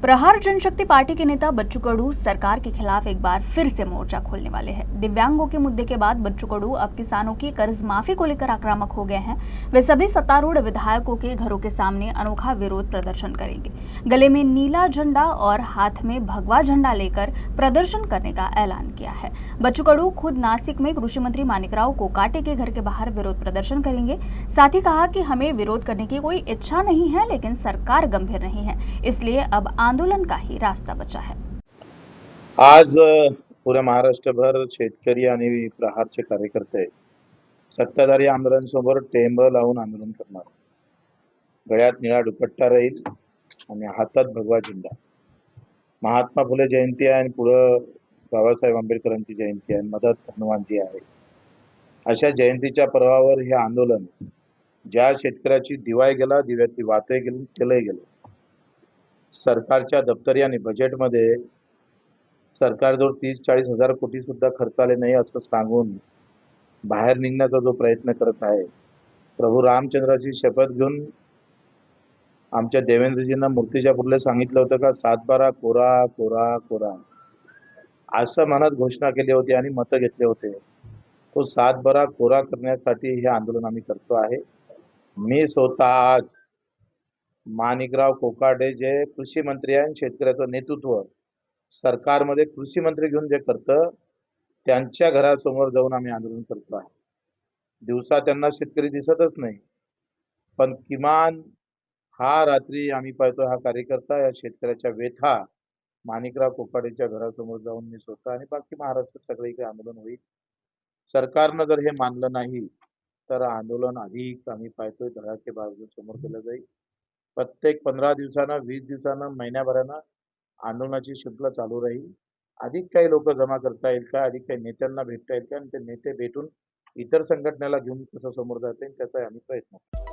प्रहार जनशक्ति party के नेता बच्चू कडू सरकार के खिलाफ एक बार फिर से मोर्चा खोलने वाले हैं। दिव्यांगों के मुद्दे के बाद बच्चू कडू अब किसानों की कर्ज माफी को लेकर आक्रामक हो गए हैं। वे सभी सत्तारूढ़ विधायकों के घरों के सामने अनोखा विरोध प्रदर्शन करेंगे। गले में नीला झंडा और हाथ में भगवा झंडा लेकर प्रदर्शन करने का ऐलान किया है। बच्चू कडू खुद नासिक में कृषि मंत्री मानिकराव कोकाटे के घर के बाहर विरोध प्रदर्शन करेंगे। साथ ही कहा कि हमें विरोध करने की कोई इच्छा नहीं है, लेकिन सरकार गंभीर नहीं है, इसलिए अब आंदोलन का ही रास्ता बचा है। आज पुऱ्या महाराष्ट्रभर शेतकरी आणि प्रहारचे कार्यकर्ते सत्ताधारी आमदारांसमोर टेंब लावून आंदोलन करणार। गळ्यात निळा दुपट्टा राहील आणि हातात भगवा झेंडा। महात्मा फुले जयंती आहे आणि पुढं बाबासाहेब आंबेडकरांची जयंती आहे, मदत हनुमानजी आहे। अशा जयंतीच्या पर्वावर हे आंदोलन ज्या शेतकऱ्याची दिवाय गेला, दिव्यातली वातही गेली, केलंही गेलं। सरकारच्या दप्तरी आणि बजेटमध्ये सरकारजवळ 30-40 हजार कोटी सुद्धा खर्च आले नाही असं सांगून बाहेर निघण्याचा जो प्रयत्न करत आहे, प्रभू रामचंद्राची शपथ घेऊन आमच्या देवेंद्रजींना मूर्तिजापूरला सांगितलं होतं का 7-12 कोरा कोरा कोरा असं म्हणत घोषणा केली होती आणि मतं घेतले होते। तो 7-12 कोरा करण्यासाठी हे आंदोलन आम्ही करतो आहे। मी स्वतः आज माणिकराव कोकाटे जे कृषी मंत्री आहे, शेतकऱ्याचं नेतृत्व सरकारमध्ये कृषी मंत्री घेऊन जे करतं, त्यांच्या घरासमोर जाऊन आम्ही आंदोलन करतो आहे। दिवसा त्यांना शेतकरी दिसतच नाही, पण किमान हा रात्री आम्ही पाहतो हा कार्यकर्ता या शेतकऱ्याच्या व्यथा माणिकराव कोकाटेच्या घरासमोर जाऊन मी स्वतः आणि बाकी महाराष्ट्रात सगळीकडे आंदोलन होईल। सरकारनं जर हे मानलं नाही तर आंदोलन अधिक आम्ही पाहतोय धडाकेबाज समोर केलं जाईल। प्रत्येक 15 दिवसानं, 20 दिवसानं, महिन्याभरानं आंदोलनाची श्रृंखला चालू राहील। अधिक काही लोक जमा करता येईल का, अधिक काही नेत्यांना भेटता येईल का आणि ते नेते भेटून इतर संघटनेला घेऊन कसं समोर जाता येईल त्याचा आम्ही प्रयत्न करू।